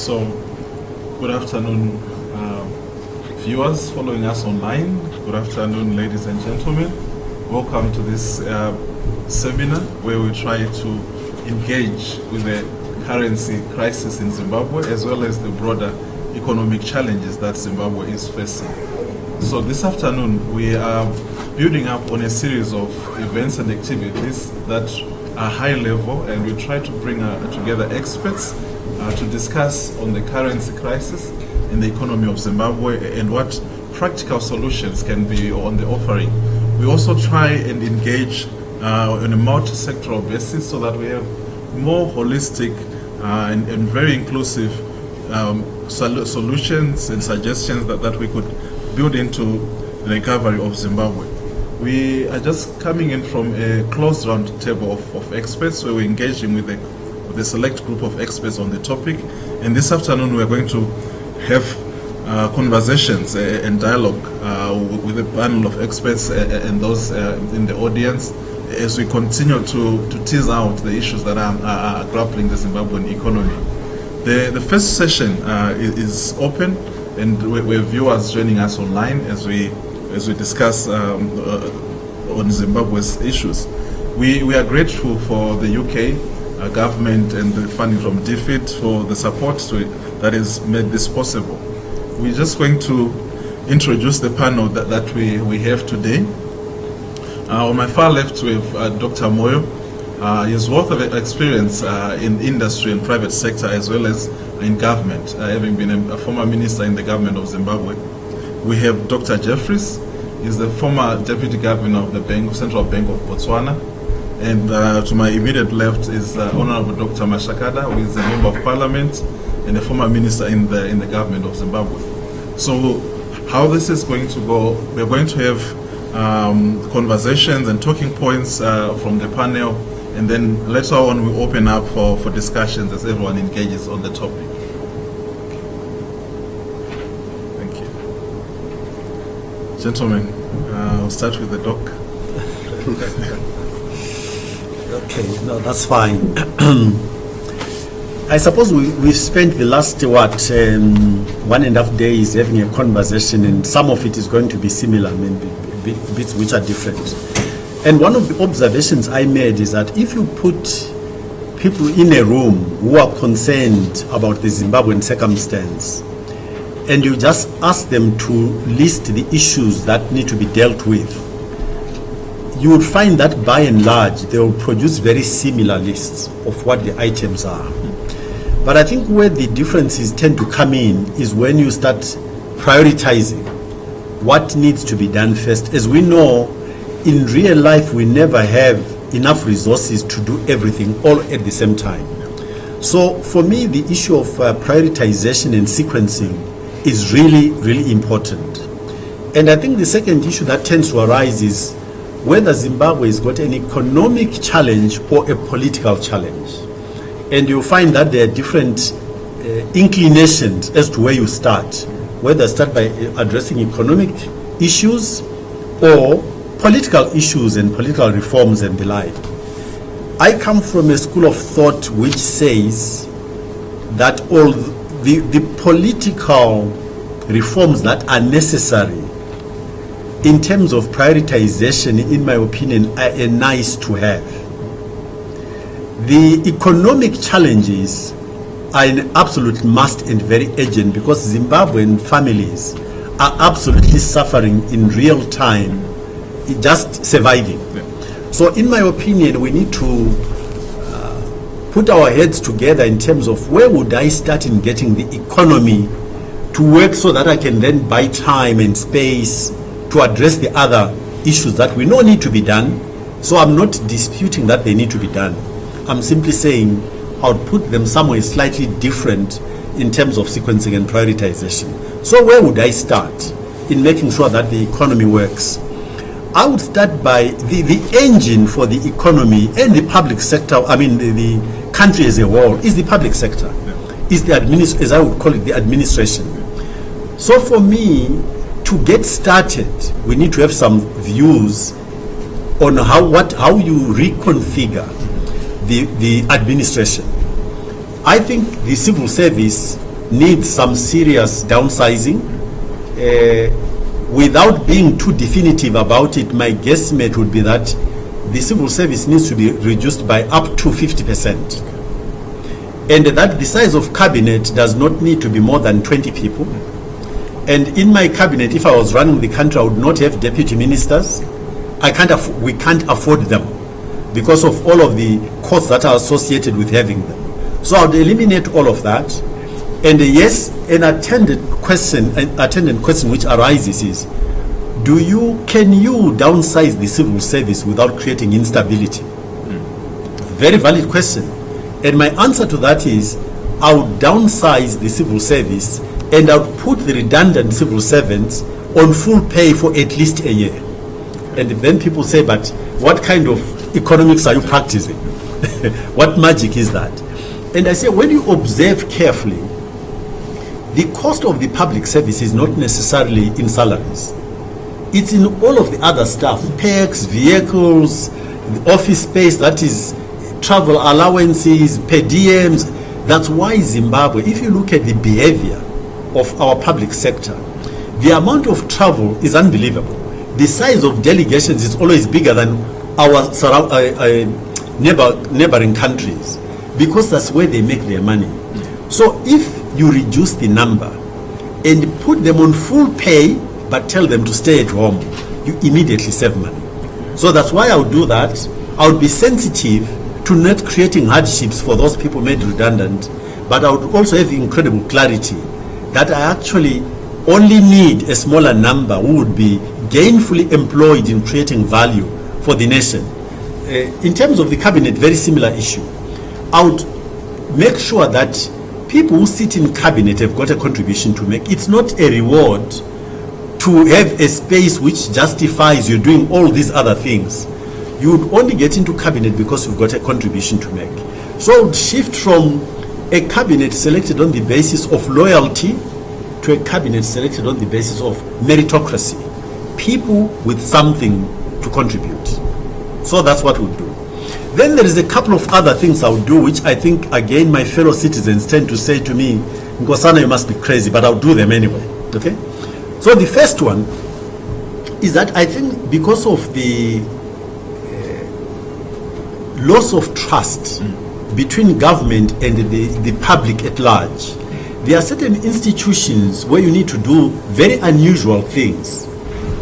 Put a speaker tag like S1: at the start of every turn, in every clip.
S1: So, good afternoon, viewers following us online. Good afternoon, ladies and gentlemen. Welcome to this seminar where we try to engage with the currency crisis in Zimbabwe as well as the broader economic challenges that Zimbabwe is facing. So this afternoon we are building up on a series of events and activities that are high level, and we try to bring together experts to discuss on the currency crisis in the economy of Zimbabwe and what practical solutions can be on the offering. We also try and engage on a multi-sectoral basis so that we have more holistic and very inclusive solutions and suggestions that we could build into the recovery of Zimbabwe. We are just coming in from a closed round table of experts where we're engaging with a select group of experts on the topic. And this afternoon we're going to have conversations and dialogue with a panel of experts and those in the audience as we continue to tease out the issues that are grappling the Zimbabwean economy. The first session is open, and we have viewers joining us online as we discuss on Zimbabwe's issues. We are grateful for the UK government and the funding from DFID for the support to it that has made this possible. We're just going to introduce the panel that we have today. On my far left we have Dr. Moyo. His wealth of experience in industry and private sector as well as in government, having been a former minister in the government of Zimbabwe. We have Dr. Jeffries. He's the former deputy governor of the Central Bank of Botswana. And to my immediate left is Honorable Dr. Mashakada, who is a member of parliament and a former minister in the government of Zimbabwe. So how this is going to go, we're going to have conversations and talking points from the panel, and then later on we open up for discussions as everyone engages on the topic. Thank you. Gentlemen, we'll start with the doc.
S2: Okay, no, that's fine. I suppose we've spent the last, 1.5 days having a conversation, and some of it is going to be similar, bits which are different. And one of the observations I made is that if you put people in a room who are concerned about the Zimbabwean circumstance, and you just ask them to list the issues that need to be dealt with, you would find that by and large they will produce very similar lists of what the items are. But I think where the differences tend to come in is when you start prioritizing what needs to be done first. As we know, in real life we never have enough resources to do everything all at the same time. So for me, the issue of prioritization and sequencing is really, really important. And I think the second issue that tends to arise is whether Zimbabwe has got an economic challenge or a political challenge. And you'll find that there are different inclinations as to where you start, whether start by addressing economic issues or political issues and political reforms and the like. I come from a school of thought which says that all the political reforms that are necessary in terms of prioritization, in my opinion, are a nice to have. The economic challenges are an absolute must and very urgent, because Zimbabwean families are absolutely suffering in real time, just surviving. Yeah. So in my opinion, we need to put our heads together in terms of where would I start in getting the economy to work so that I can then buy time and space to address the other issues that we know need to be done. So I'm not disputing that they need to be done. I'm simply saying I would put them somewhere slightly different in terms of sequencing and prioritization. So where would I start in making sure that the economy works? I would start by the engine for the economy and the public sector, the country as a whole, is the public sector, is as I would call it, the administration. So for me, to get started, we need to have some views on how you reconfigure the administration. I think the civil service needs some serious downsizing. Without being too definitive about it, my guesstimate would be that the civil service needs to be reduced by up to 50%. And that the size of cabinet does not need to be more than 20 people. And in my cabinet, if I was running the country, I would not have deputy ministers. We can't afford them because of all of the costs that are associated with having them. So I would eliminate all of that. And yes, an attendant question which arises is, can you downsize the civil service without creating instability? Very valid question. And my answer to that is, I would downsize the civil service and I would put the redundant civil servants on full pay for at least a year. And then people say, but what kind of economics are you practicing? What magic is that? And I say, when you observe carefully, the cost of the public service is not necessarily in salaries. It's in all of the other stuff, perks, vehicles, the office space, that is travel allowances, per diems. That's why Zimbabwe, if you look at the behavior of our public sector, the amount of travel is unbelievable. The size of delegations is always bigger than our neighboring countries, because that's where they make their money. So if you reduce the number and put them on full pay but tell them to stay at home, you immediately save money. So that's why I would do that. I would be sensitive to not creating hardships for those people made redundant, but I would also have incredible clarity that I actually only need a smaller number who would be gainfully employed in creating value for the nation. In terms of the cabinet, very similar issue. I would make sure that people who sit in cabinet have got a contribution to make. It's not a reward to have a space which justifies you doing all these other things. You would only get into cabinet because you've got a contribution to make. So I would shift from a cabinet selected on the basis of loyalty to a cabinet selected on the basis of meritocracy. People with something to contribute. So that's what we'll do. Then there is a couple of other things I would do, which I think, again, my fellow citizens tend to say to me, Nkosana, you must be crazy, but I'll do them anyway. Okay? So the first one is that I think because of the loss of trust between government and the public at large, there are certain institutions where you need to do very unusual things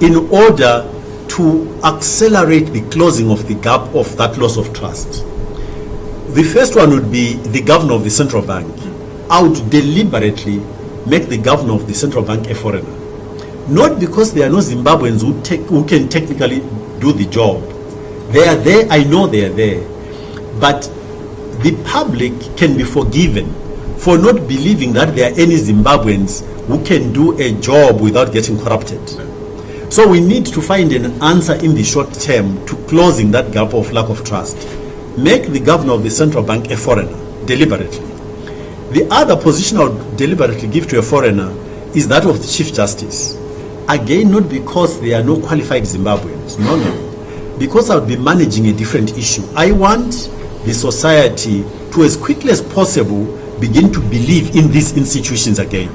S2: in order to accelerate the closing of the gap of that loss of trust. The first one would be the governor of the central bank. I would deliberately make the governor of the central bank a foreigner. Not because there are no Zimbabweans who can technically do the job. They are there, I know they are there. But the public can be forgiven for not believing that there are any Zimbabweans who can do a job without getting corrupted. So we need to find an answer in the short term to closing that gap of lack of trust. Make the governor of the central bank a foreigner, deliberately. The other position I would deliberately give to a foreigner is that of the Chief Justice. Again, not because there are no qualified Zimbabweans, no. Because I would be managing a different issue. I want the society to, as quickly as possible, begin to believe in these institutions again.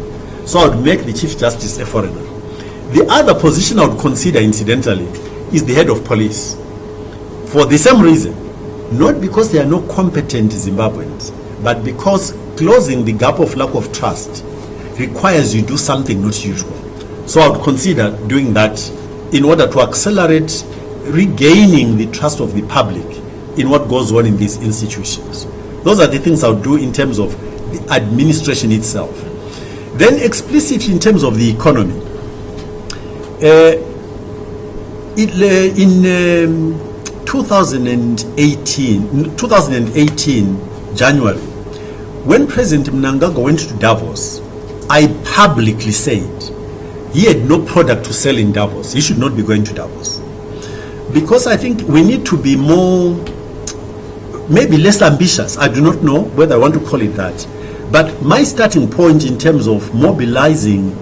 S2: So I would make the Chief Justice a foreigner. The other position I would consider, incidentally, is the head of police. For the same reason, not because there are no competent Zimbabweans, but because closing the gap of lack of trust requires you do something not usual. So I would consider doing that in order to accelerate regaining the trust of the public in what goes on in these institutions. Those are the things I would do in terms of the administration itself. Then explicitly in terms of the economy, in 2018 January, when President Mnangagwa went to Davos, I publicly said he had no product to sell in Davos. He should not be going to Davos. Because I think we need to be more, maybe less ambitious. I do not know whether I want to call it that. But my starting point in terms of mobilizing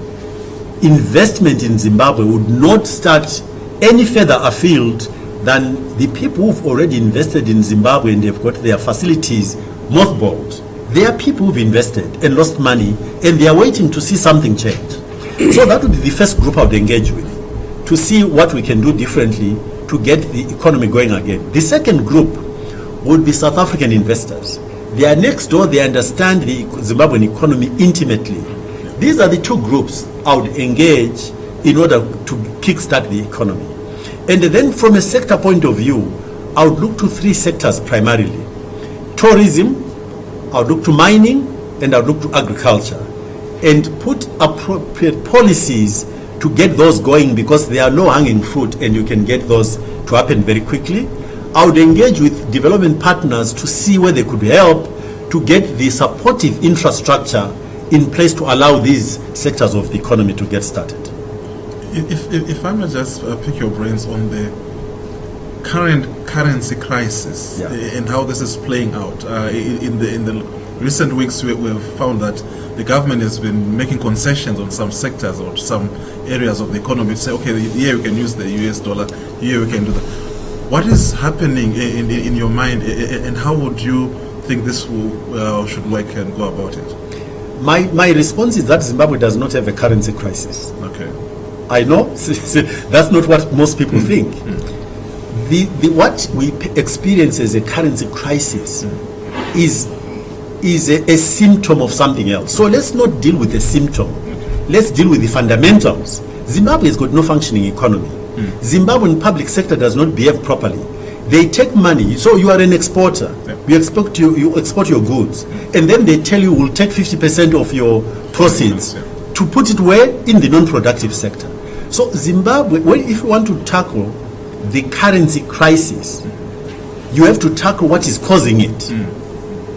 S2: investment in Zimbabwe would not start any further afield than the people who've already invested in Zimbabwe and they've got their facilities mothballed. There are people who've invested and lost money, and they are waiting to see something change. So that would be the first group I would engage with, to see what we can do differently to get the economy going again. The second group would be South African investors. They are next door, they understand the Zimbabwean economy intimately. These are the two groups I would engage in order to kickstart the economy. And then from a sector point of view, I would look to three sectors primarily. Tourism, I would look to mining, and I would look to agriculture. And put appropriate policies to get those going, because there are no hanging fruit and you can get those to happen very quickly. I would engage with development partners to see where they could help to get the supportive infrastructure in place to allow these sectors of the economy to get started.
S1: If I may just pick your brains on the current currency crisis, and how this is playing out. In the recent weeks, we have found that the government has been making concessions on some sectors or some areas of the economy to say, okay, here we can use the US dollar, here we can do that. What is happening in your mind, and how would you think this should work and go about it?
S2: My response is that Zimbabwe does not have a currency crisis.
S1: Okay.
S2: I know that's not what most people think. What we experience as a currency crisis is a symptom of something else. So let's not deal with the symptom. Let's deal with the fundamentals. Zimbabwe has got no functioning economy. Zimbabwean public sector does not behave properly. They take money. So you are an exporter. You export your goods, and then they tell you we'll take 50% of your proceeds to put it where? In the non-productive sector. So Zimbabwe, if you want to tackle the currency crisis, you have to tackle what is causing it.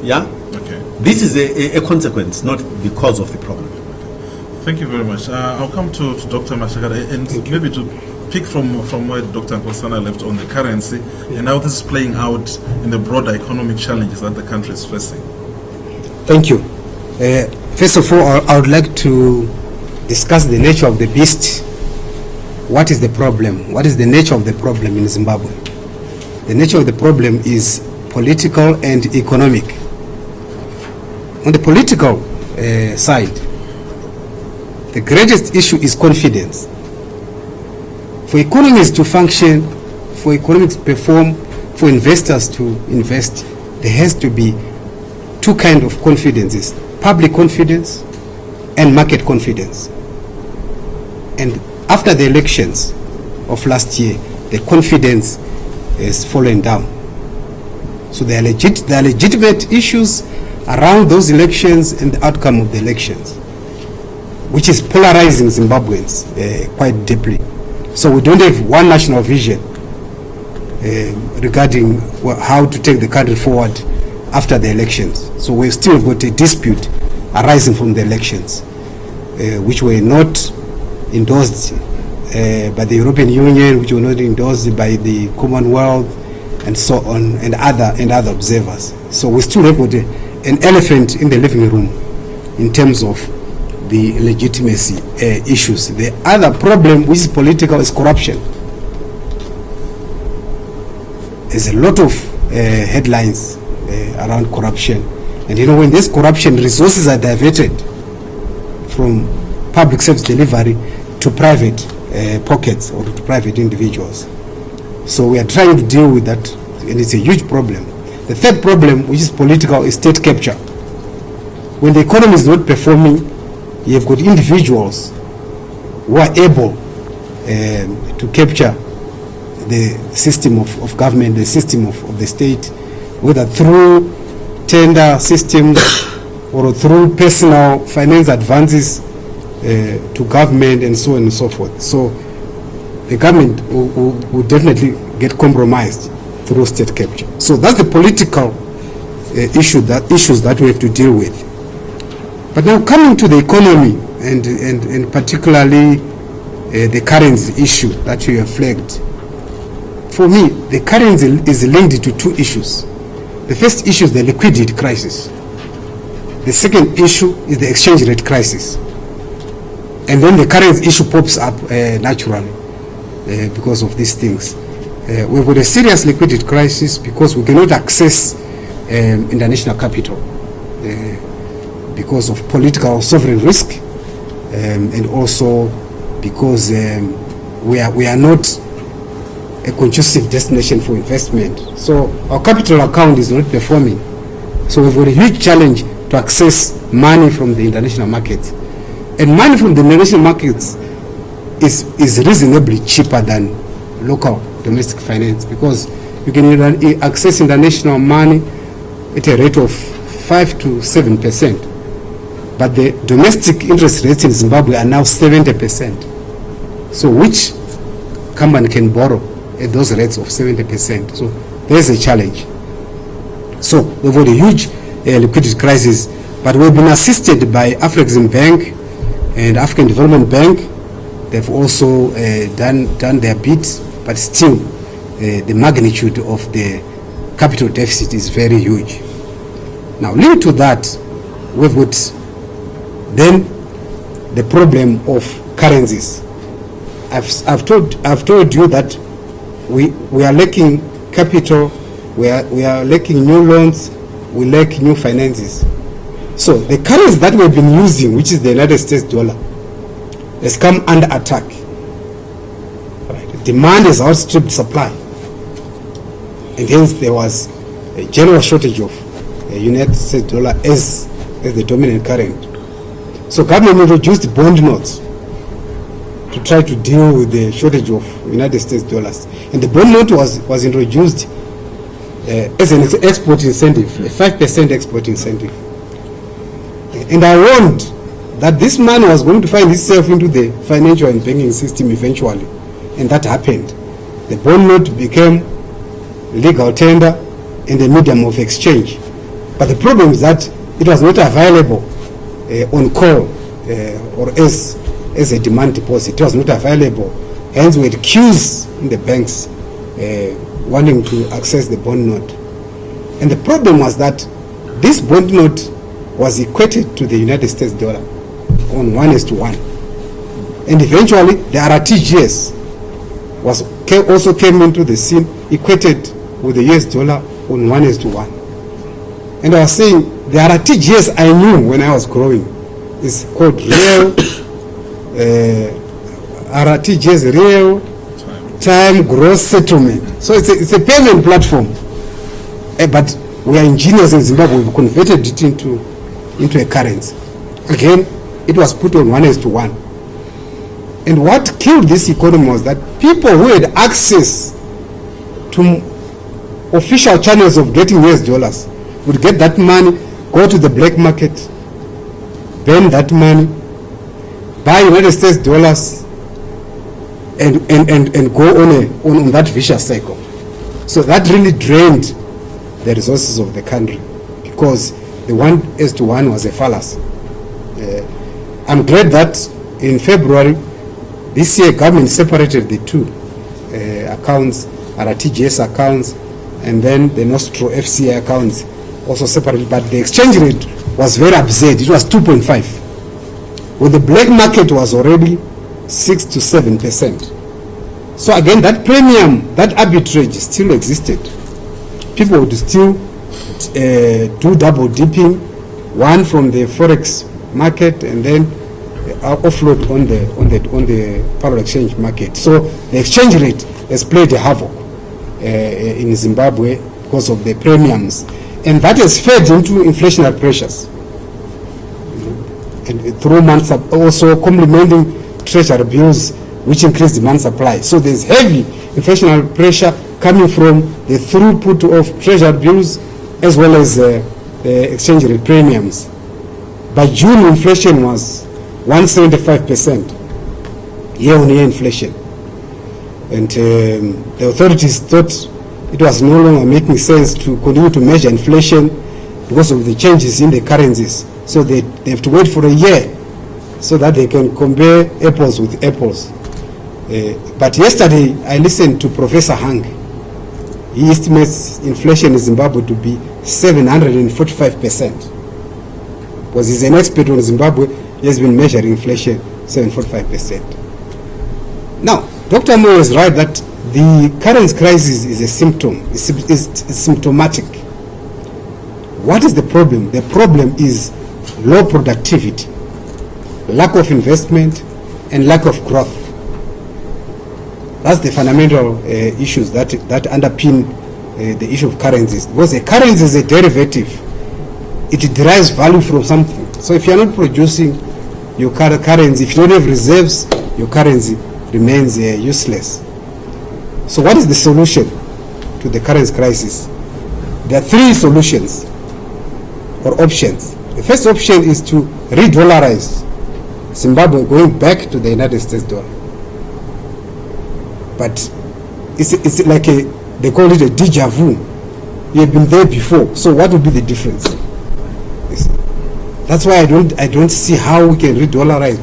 S2: Yeah? Okay. This is a consequence, not the cause of the problem.
S1: Thank you very much. I'll come to Dr. Mashakada, and maybe to pick from where Dr. Nkosana left on the currency and how this is playing out in the broader economic challenges that the country is facing.
S3: Thank you. First of all, I would like to discuss the nature of the beast. What is the problem? What is the nature of the problem in Zimbabwe? The nature of the problem is political and economic. On the political side, the greatest issue is confidence. For economies to function, for economics to perform, for investors to invest, there has to be two kinds of confidences: public confidence and market confidence. And after the elections of last year, the confidence has fallen down. So there are legitimate issues around those elections and the outcome of the elections, which is polarizing Zimbabweans quite deeply. So we don't have one national vision regarding how to take the country forward after the elections. So we've still got a dispute arising from the elections, which were not endorsed by the European Union, which were not endorsed by the Commonwealth, and so on, and other observers. So we still have got an elephant in the living room in terms of the legitimacy issues. The other problem, which is political, is corruption. There's a lot of headlines around corruption, and when this corruption, resources are diverted from public service delivery to private pockets or to private individuals. So we are trying to deal with that, and it's a huge problem. The third problem, which is political, is state capture. When the economy is not performing, you have got individuals who are able to capture the system of government, the system of the state, whether through tender systems or through personal finance advances to government, and so on and so forth. So the government will definitely get compromised through state capture. So that's the political issues that we have to deal with. But now coming to the economy and particularly the currency issue that you have flagged, for me the currency is linked to two issues. The first issue is the liquidity crisis. The second issue is the exchange rate crisis. And then the currency issue pops up naturally because of these things. We've got a serious liquidity crisis because we cannot access international capital. because of political sovereign risk, and also because we are not a conducive destination for investment. So our capital account is not performing. So we've got a huge challenge to access money from the international markets. And money from the international markets is reasonably cheaper than local domestic finance, because you can access international money at a rate of 5 to 7%. But the domestic interest rates in Zimbabwe are now 70%. So which company can borrow at those rates of 70%? So there's a challenge. So we've got a huge liquidity crisis, but we've been assisted by Afrexim Bank and African Development Bank. They've also done their bit, but still the magnitude of the capital deficit is very huge. Now, linked to that, we've got then the problem of currencies. I've told you that we are lacking capital, we are lacking new loans, we lack new finances. So the currency that we've been using, which is the United States dollar, has come under attack. Right. Demand has outstripped supply, and hence there was a general shortage of United States dollar as the dominant currency. So government introduced bond notes to try to deal with the shortage of United States dollars. And the bond note was introduced as an export incentive, a 5% export incentive. And I warned that this money was going to find itself into the financial and banking system eventually. And that happened. The bond note became legal tender and a medium of exchange. But the problem is that it was not available on call or as a demand deposit. It was not available. Hence we had queues in the banks wanting to access the bond note. And the problem was that this bond note was equated to the United States dollar on 1:1. And eventually the RTGS also came into the scene, equated with the US dollar on 1:1. And I was saying, the RTGS I knew when I was growing is called real RTGS, real time gross settlement. So it's a payment platform. But we are ingenious in Zimbabwe. We've converted it into a currency. Again, it was put on 1:1. And what killed this economy was that people who had access to official channels of getting US dollars would get that money, go to the black market, burn that money, buy United States dollars, and go on that vicious cycle. So that really drained the resources of the country, because the 1:1 was a fallacy. I'm glad that in February this year, government separated the two accounts, RTGS accounts, and then the Nostro FCA accounts also separated. But the exchange rate was very absurd. It was 2.5. When the black market was already 6 to 7%. So again, that premium, that arbitrage still existed. People would still do double dipping, one from the forex market and then offload on the parallel exchange market. So the exchange rate has played a havoc in Zimbabwe because of the premiums, and that has fed into inflationary pressures. And through also complementing treasury bills, which increase demand supply. So there's heavy inflationary pressure coming from the throughput of treasury bills as well as the exchange rate premiums. By June, inflation was 175% year-on-year inflation, and the authorities thought it was no longer making sense to continue to measure inflation because of the changes in the currencies. So they have to wait for a year so that they can compare apples with apples. But yesterday I listened to Professor Hang. He estimates inflation in Zimbabwe to be 745%. Because he's an expert on Zimbabwe, he has been measuring inflation 745%. Now, Dr. Moyo is right that the current crisis is a symptom, it's symptomatic. What is the problem? The problem is low productivity, lack of investment, and lack of growth. That's the fundamental issues that underpin the issue of currencies. Because a currency is a derivative. It derives value from something. So if you're not producing your currency, if you don't have reserves, your currency remains useless. So what is the solution to the currency crisis? There are three solutions or options. The first option is to re-dollarize Zimbabwe, going back to the United States dollar. But it's like they call it a deja vu. You have been there before, so what would be the difference? That's why I don't see how we can re-dollarize,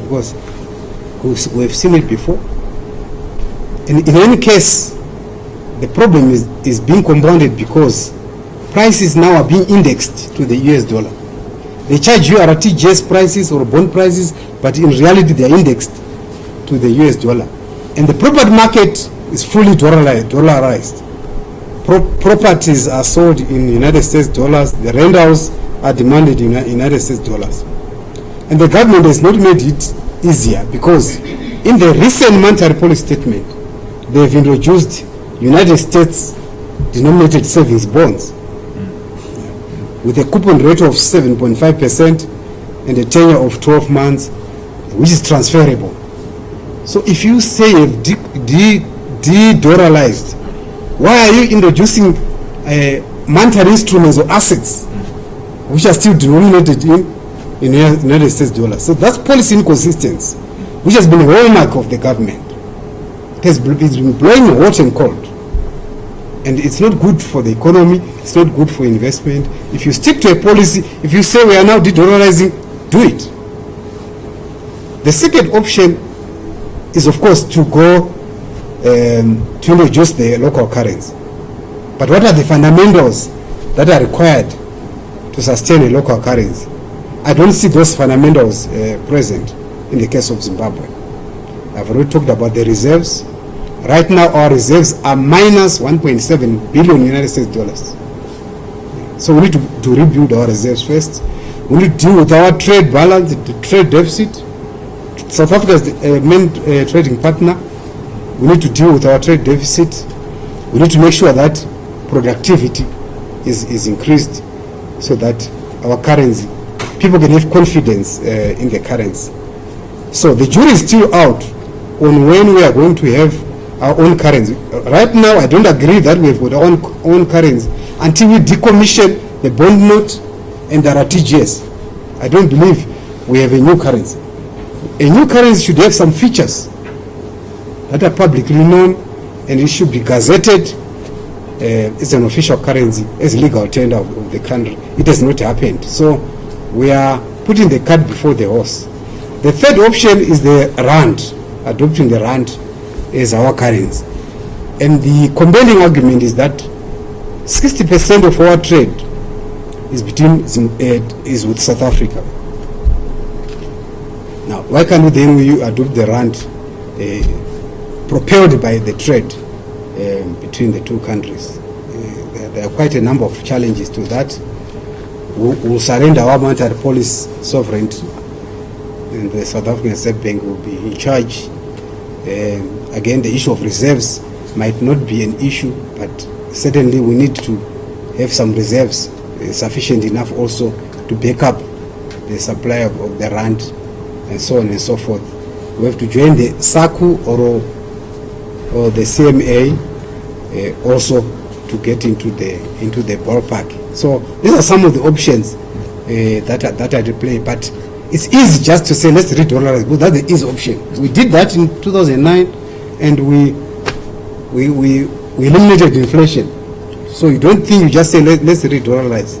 S3: because we have seen it before. And in any case, the problem is being compounded because prices now are being indexed to the US dollar. They charge you RTGS prices or bond prices, but in reality they are indexed to the US dollar. And the property market is fully dollarized. Properties are sold in United States dollars, the rentals are demanded in United States dollars. And the government has not made it easier, because in the recent monetary policy statement, they've introduced United States denominated savings bonds with a coupon rate of 7.5% and a tenure of 12 months, which is transferable. So if you say you've de-dollarized, why are you introducing monetary instruments or assets which are still denominated in United States dollars? So that's policy inconsistency, which has been a hallmark of the government. It's been blowing hot and cold. And it's not good for the economy, it's not good for investment. If you stick to a policy, if you say we are now de-dollarizing, do it. The second option is, of course, to go to introduce the local currency. But what are the fundamentals that are required to sustain a local currency? I don't see those fundamentals present in the case of Zimbabwe. I've already talked about the reserves. Right now, our reserves are minus 1.7 billion United States dollars. So we need to rebuild our reserves first. We need to deal with our trade balance, the trade deficit. South Africa is the main trading partner. We need to deal with our trade deficit. We need to make sure that productivity is increased, so that our currency, people can have confidence in the currency. So the jury is still out on when we are going to have our own currency. Right now, I don't agree that we've got our own currency until we decommission the bond note and the RTGS. I don't believe we have a new currency. A new currency should have some features that are publicly known, and it should be gazetted as an official currency, as legal tender of the country. It has not happened. So we are putting the cart before the horse. The third option is the rand, adopting the rand as our currency. And the compelling argument is that 60% of our trade is with South Africa. Now, why can't we then adopt the rand propelled by the trade between the two countries? There are quite a number of challenges to that. We'll surrender our monetary policy sovereignty, and the South African State Bank will be in charge. Again, the issue of reserves might not be an issue, but certainly we need to have some reserves sufficient enough also to back up the supply of the rand, and so on and so forth. We have to join the SACU or the CMA also to get into the ballpark. So these are some of the options that are at play. But it's easy just to say let's re-dollarize, because that's the easy option. We did that in 2009, and we eliminated inflation. So you don't think you just say let's re-dollarize,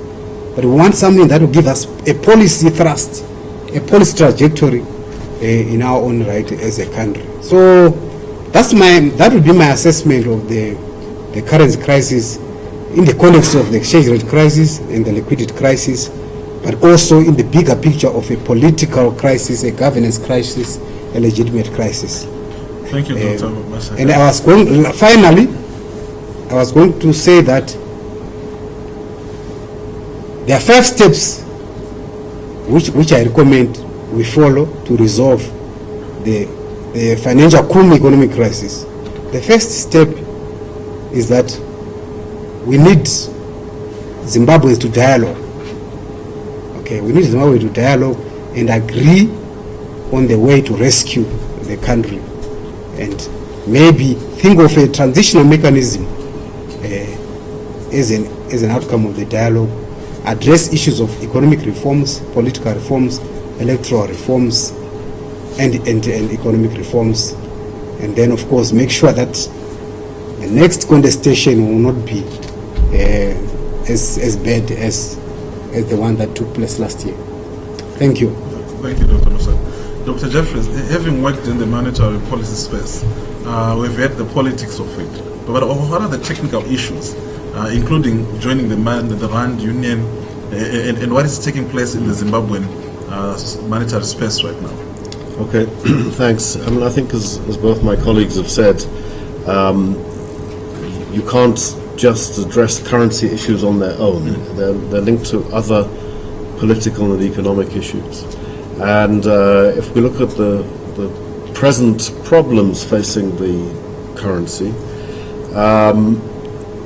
S3: but we want something that will give us a policy thrust, a policy trajectory in our own right as a country. So that would be my assessment of the currency crisis in the context of the exchange rate crisis and the liquidity crisis, but also in the bigger picture of a political crisis, a governance crisis, a legitimate crisis.
S1: Thank you, Dr. Masaka.
S3: And I was going to say that there are 5 steps which I recommend we follow to resolve the financial economic crisis. The first step is that we need Zimbabweans to dialogue. Okay, we need Zimbabwe to dialogue and agree on the way to rescue the country, and maybe think of a transitional mechanism as an outcome of the dialogue, address issues of economic reforms, political reforms, electoral reforms, and economic reforms, and then of course make sure that the next contestation will not be as bad as the one that took place last year. Thank you.
S1: Thank you, Dr. Musa. Dr. Jeffries, having worked in the monetary policy space, we've had the politics of it. But what are the technical issues, including joining the RAND Union, and what is taking place in the Zimbabwean monetary space right now?
S4: Okay, thanks. I mean, I think as both my colleagues have said, you can't just address currency issues on their own. They're linked to other political and economic issues. And if we look at the present problems facing the currency,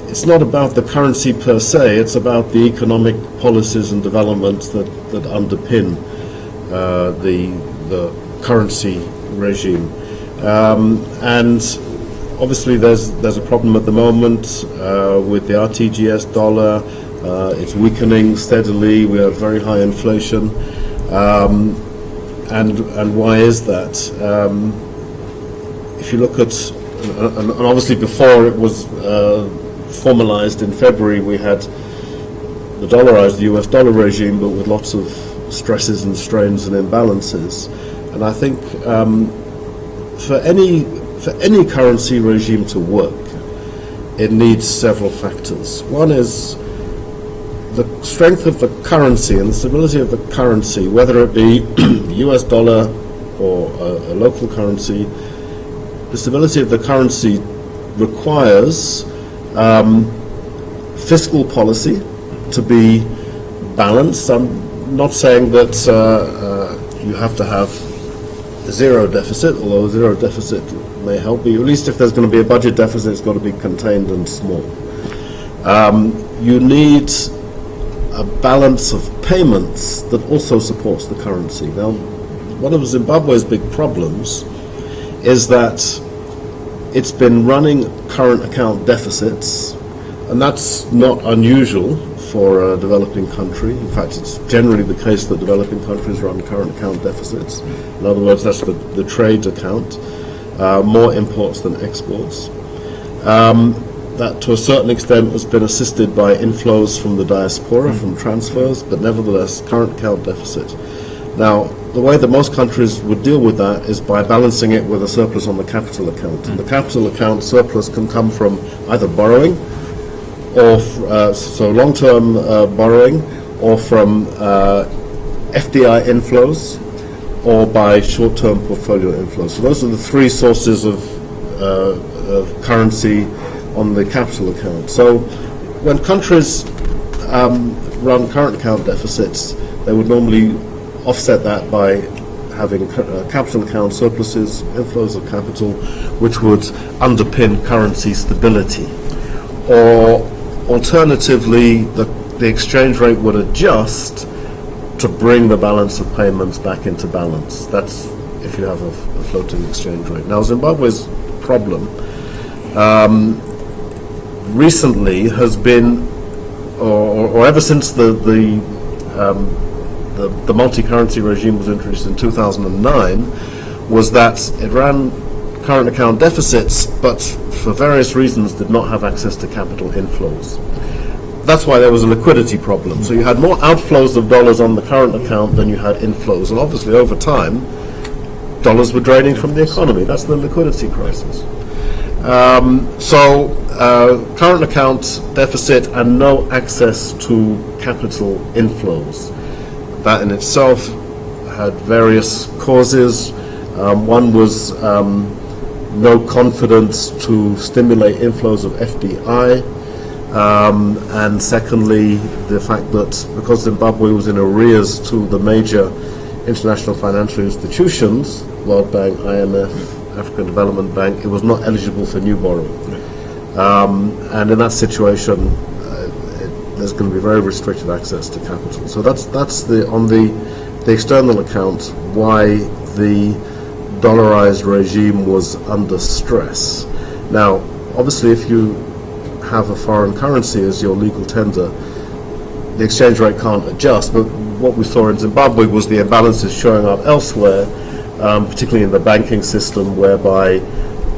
S4: it's not about the currency per se, it's about the economic policies and developments that underpin the currency regime. And obviously there's a problem at the moment with the RTGS dollar. It's weakening steadily. We have very high inflation. And why is that? If you look at, and obviously before it was formalized in February, we had the dollarized US dollar regime, but with lots of stresses and strains and imbalances. And I think for any currency regime to work, it needs several factors. One is the strength of the currency and the stability of the currency, whether it be US dollar or a local currency. The stability of the currency requires fiscal policy to be balanced. I'm not saying that you have to have a zero deficit, although a zero deficit may help, but at least if there's going to be a budget deficit, it's got to be contained and small. You need a balance of payments that also supports the currency. Now, one of Zimbabwe's big problems is that it's been running current account deficits, and that's not unusual for a developing country. In fact, it's generally the case that developing countries run current account deficits. In other words, that's the trade account, more imports than exports. That to a certain extent has been assisted by inflows from the diaspora, from transfers, but nevertheless, current account deficit. Now, the way that most countries would deal with that is by balancing it with a surplus on the capital account. And the capital account surplus can come from either borrowing, or so long-term borrowing, or from FDI inflows, or by short-term portfolio inflows. So those are the three sources of currency on the capital account. So when countries run current account deficits, they would normally offset that by having capital account surpluses, inflows of capital, which would underpin currency stability. Or alternatively, the exchange rate would adjust to bring the balance of payments back into balance. That's if you have a floating exchange rate. Now, Zimbabwe's problem recently has been, or ever since the multi-currency regime was introduced in 2009, was that it ran current account deficits, but for various reasons did not have access to capital inflows. That's why there was a liquidity problem. So you had more outflows of dollars on the current account than you had inflows, and obviously over time, dollars were draining from the economy. That's the liquidity crisis. Current account deficit and no access to capital inflows. That in itself had various causes. One was no confidence to stimulate inflows of FDI. and secondly, the fact that because Zimbabwe was in arrears to the major international financial institutions, World Bank, IMF, African Development Bank, it was not eligible for new borrowing. And in that situation, there's going to be very restricted access to capital. So that's on the external account why the dollarized regime was under stress. Now, obviously, if you have a foreign currency as your legal tender, the exchange rate can't adjust. But what we saw in Zimbabwe was the imbalances showing up elsewhere, particularly in the banking system, whereby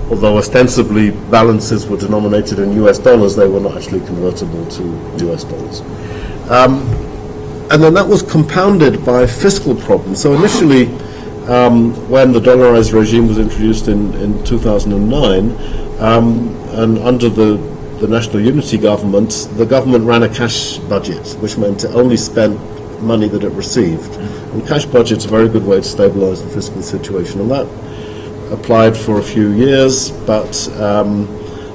S4: although ostensibly balances were denominated in US dollars, they were not actually convertible to US dollars. And then that was compounded by fiscal problems. So initially, when the dollarized regime was introduced in 2009, and under the National Unity Government, the government ran a cash budget, which meant it only spent money that it received. And cash budget's a very good way to stabilize the fiscal situation. And that applied for a few years, but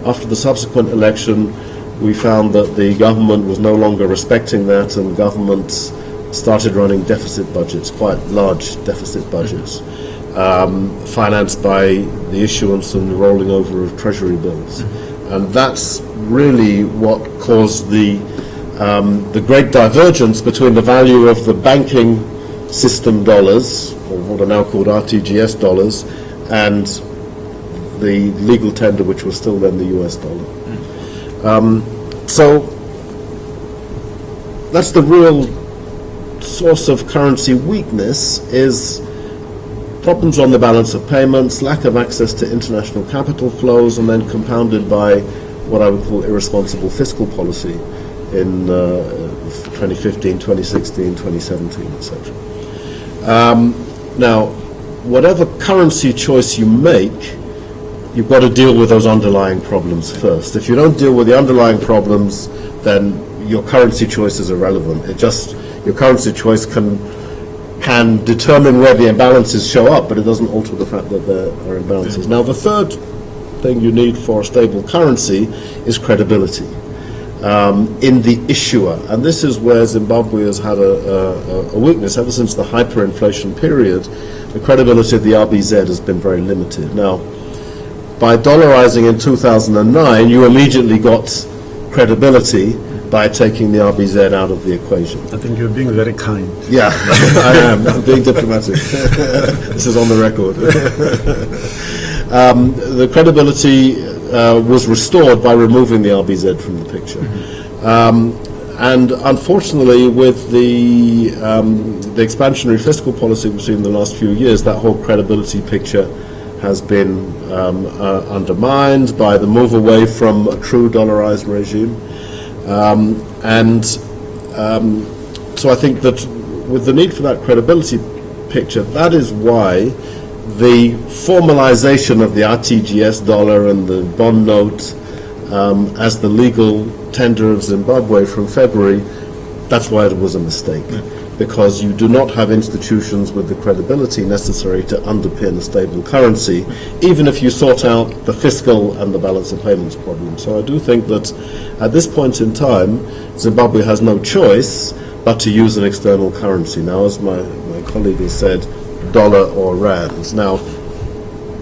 S4: after the subsequent election, we found that the government was no longer respecting that, and governments started running deficit budgets, quite large deficit budgets, financed by the issuance and the rolling over of treasury bills. And that's really what caused the great divergence between the value of the banking system dollars, or what are now called RTGS dollars, and the legal tender, which was still then the US dollar. So that's the real source of currency weakness, is problems on the balance of payments, lack of access to international capital flows, and then compounded by what I would call irresponsible fiscal policy in 2015, 2016, 2017, etc. Now, whatever currency choice you make, you've got to deal with those underlying problems first. If you don't deal with the underlying problems, then your currency choice is irrelevant. Your currency choice can determine where the imbalances show up, but it doesn't alter the fact that there are imbalances. Now, the third thing you need for a stable currency is credibility in the issuer. And this is where Zimbabwe has had a weakness. Ever since the hyperinflation period, the credibility of the RBZ has been very limited. Now, by dollarizing in 2009, you immediately got credibility by taking the RBZ out of the equation.
S2: I think you're being very kind.
S4: Yeah, I am. I'm being diplomatic. This is on the record. The credibility was restored by removing the RBZ from the picture. And unfortunately, with the expansionary fiscal policy we've seen in the last few years, that whole credibility picture has been undermined by the move away from a true dollarized regime. So I think that with the need for that credibility picture, that is why the formalization of the RTGS dollar and the bond note as the legal tender of Zimbabwe from February, that's why it was a mistake. Because you do not have institutions with the credibility necessary to underpin a stable currency, even if you sort out the fiscal and the balance of payments problem. So I do think that at this point in time, Zimbabwe has no choice but to use an external currency. Now, as my colleague has said, dollar or rands. Now,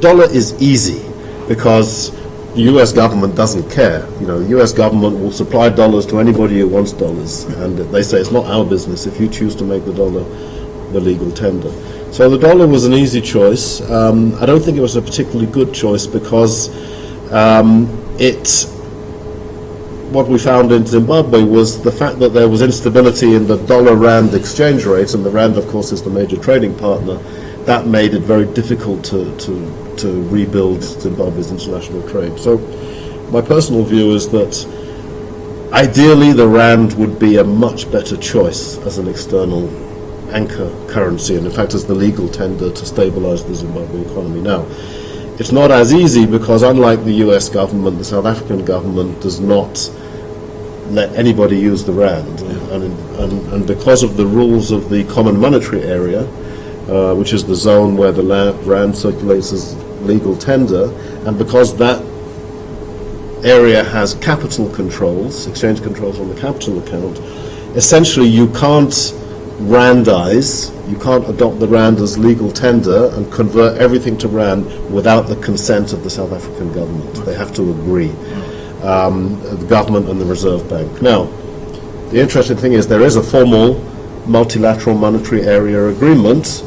S4: dollar is easy because the US government doesn't care. You know, the US government will supply dollars to anybody who wants dollars, and they say it's not our business if you choose to make the dollar the legal tender. So the dollar was an easy choice. I don't think it was a particularly good choice because what we found in Zimbabwe was the fact that there was instability in the dollar-rand exchange rate, and the rand, of course, is the major trading partner. That made it very difficult to rebuild Zimbabwe's international trade. So my personal view is that ideally the rand would be a much better choice as an external anchor currency, and in fact as the legal tender to stabilize the Zimbabwe economy. Now, it's not as easy because unlike the US government, the South African government does not let anybody use the rand. And because of the rules of the common monetary area, which is the zone where the rand circulates as legal tender, and because that area has capital controls, exchange controls on the capital account, essentially you can't randize, you can't adopt the rand as legal tender and convert everything to rand without the consent of the South African government. They have to agree, the government and the Reserve Bank. Now, the interesting thing is there is a formal multilateral monetary area agreement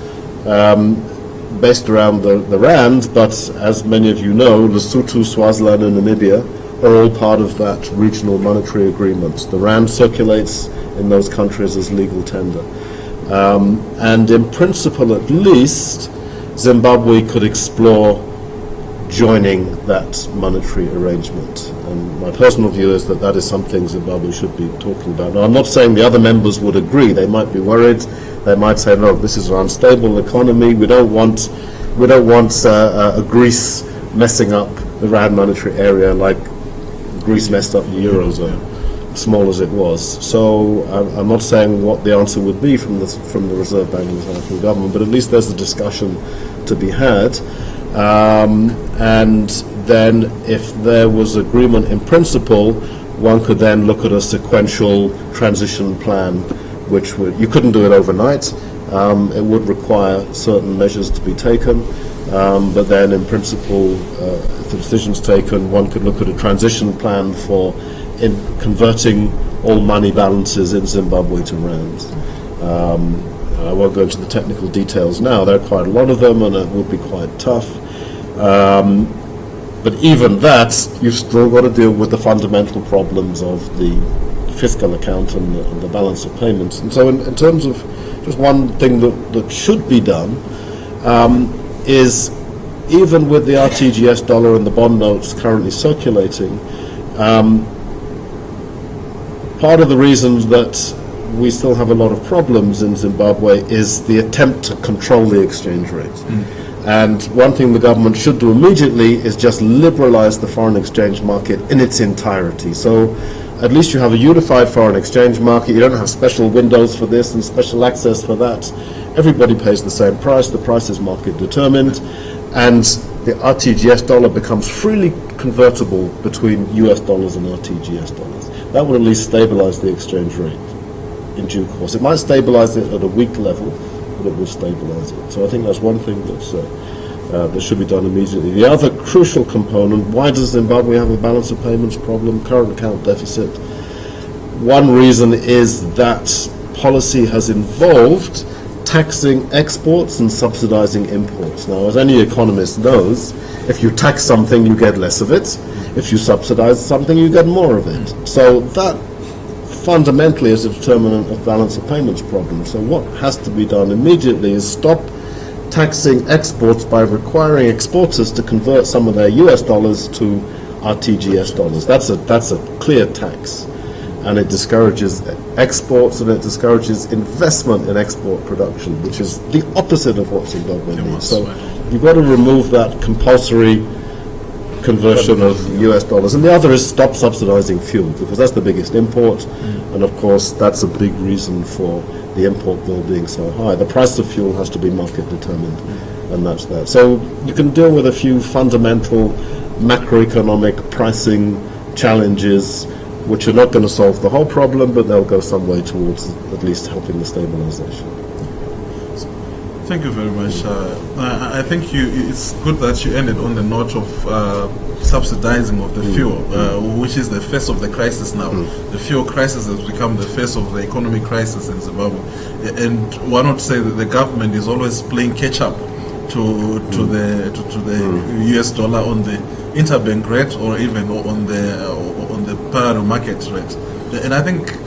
S4: based around the rand, but as many of you know, Lesotho, Swaziland and Namibia are all part of that regional monetary agreement. The rand circulates in those countries as legal tender. And in principle at least, Zimbabwe could explore joining that monetary arrangement. And my personal view is that that is something Zimbabwe should be talking about. Now, I'm not saying the other members would agree. They might be worried. They might say, look, this is an unstable economy. We don't want a Greece messing up the rand monetary area like Greece messed up the Eurozone, small as it was. So I'm not saying what the answer would be from the Reserve Bank and the South African government, but at least there's a discussion to be had. And then if there was agreement in principle, one could then look at a sequential transition plan, which you couldn't do it overnight. It would require certain measures to be taken. But then in principle, if the decision's taken, one could look at a transition plan for converting all money balances in Zimbabwe to rands. I won't go into the technical details now. There are quite a lot of them, and it would be quite tough. But even that, you've still got to deal with the fundamental problems of the fiscal account and the balance of payments. And so in terms of just one thing that should be done is, even with the RTGS dollar and the bond notes currently circulating, part of the reasons that we still have a lot of problems in Zimbabwe is the attempt to control the exchange rate. And one thing the government should do immediately is just liberalize the foreign exchange market in its entirety. So at least you have a unified foreign exchange market. You don't have special windows for this and special access for that. Everybody pays the same price. The price is market determined. And the RTGS dollar becomes freely convertible between US dollars and RTGS dollars. That would at least stabilize the exchange rate in due course. It might stabilize it at a weak level, but it will stabilize it. So I think that's one thing that should be done immediately. The other crucial component: why does Zimbabwe have a balance of payments problem, current account deficit? One reason is that policy has involved taxing exports and subsidizing imports. Now, as any economist knows, if you tax something, you get less of it. If you subsidize something, you get more of it. So that fundamentally is a determinant of balance of payments problem. So what has to be done immediately is stop taxing exports by requiring exporters to convert some of their US dollars to RTGS dollars. That's a clear tax, and it discourages exports and it discourages investment in export production, which is the opposite of what Zimbabwe needs. So you've got to remove that compulsory conversion of US dollars. And the other is stop subsidizing fuel, because that's the biggest import, and of course that's a big reason for the import bill being so high. The price of fuel has to be market determined, and that's that. So you can deal with a few fundamental macroeconomic pricing challenges, which are not going to solve the whole problem, but they'll go some way towards at least helping the stabilization.
S1: Thank you very much. I think it's good that you ended on the note of subsidizing of the fuel, which is the face of the crisis now. The fuel crisis has become the face of the economic crisis in Zimbabwe. And why not say that the government is always playing catch up to the US dollar on the interbank rate, or even on the parallel market rate. And I think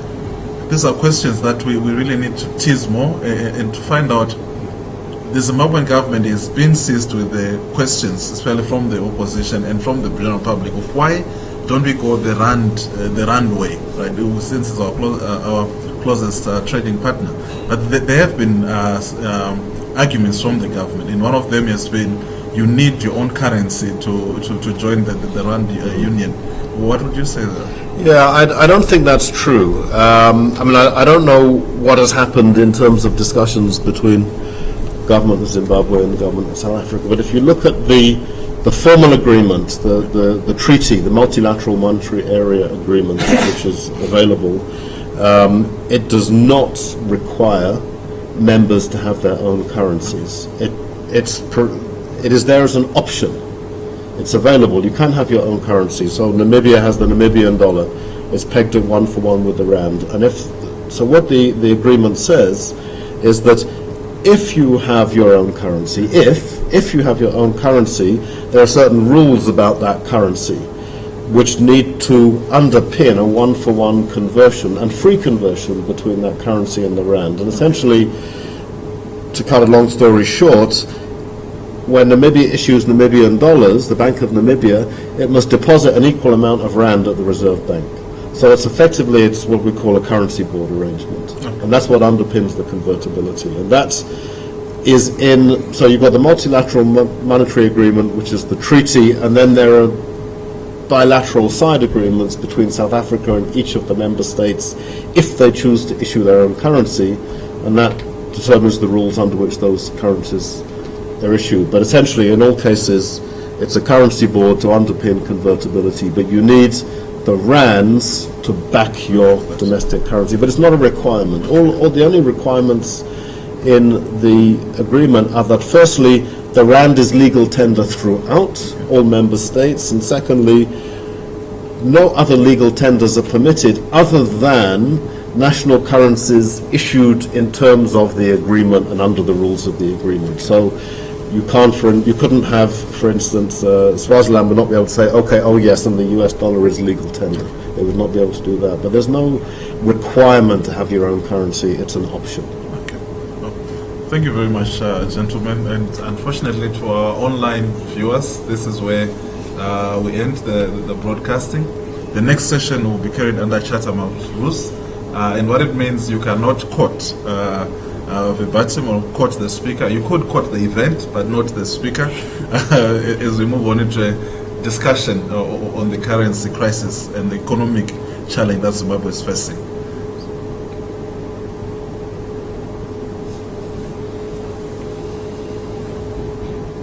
S1: these are questions that we really need to tease more and to find out. The Zimbabwean government is being seized with the questions, especially from the opposition and from the general public, of why don't we go the rand way, right? Since it's our closest trading partner. But there have been arguments from the government, and one of them has been you need your own currency to join the rand union. What would you say there?
S4: Yeah, I don't think that's true. I don't know what has happened in terms of discussions between government of Zimbabwe and the government of South Africa, but if you look at the the formal agreement, the treaty, the multilateral monetary area agreement, which is available, it does not require members to have their own currencies. It is there as an option. It's available. You can have your own currency. So Namibia has the Namibian dollar. It's pegged at 1-for-1 with the rand. And what the agreement says is that if you have your own currency, if you have your own currency, there are certain rules about that currency which need to underpin a 1-for-1 conversion and free conversion between that currency and the rand. And essentially, to cut a long story short, when Namibia issues Namibian dollars, the Bank of Namibia, it must deposit an equal amount of rand at the Reserve Bank. So it's what we call a currency board arrangement. And that's what underpins the convertibility. And that is so you've got the multilateral monetary agreement, which is the treaty, and then there are bilateral side agreements between South Africa and each of the member states if they choose to issue their own currency, and that determines the rules under which those currencies are issued. But essentially, in all cases, it's a currency board to underpin convertibility, but you need the rands to back your domestic currency. But it's not a requirement. All the only requirements in the agreement are that, firstly, the rand is legal tender throughout all member states, and secondly, no other legal tenders are permitted other than national currencies issued in terms of the agreement and under the rules of the agreement. So you couldn't have, for instance, Swaziland would not be able to say, okay, oh yes, and the US dollar is legal tender. They would not be able to do that. But there's no requirement to have your own currency. It's an option.
S1: Okay. Well, thank you very much, gentlemen. And unfortunately, to our online viewers, this is where we end the broadcasting. The next session will be carried under Chatham House rules. And what it means, you cannot quote verbatim or quote the speaker. You could quote the event, but not the speaker, as we move on into a discussion on the currency crisis and the economic challenge that Zimbabwe is facing.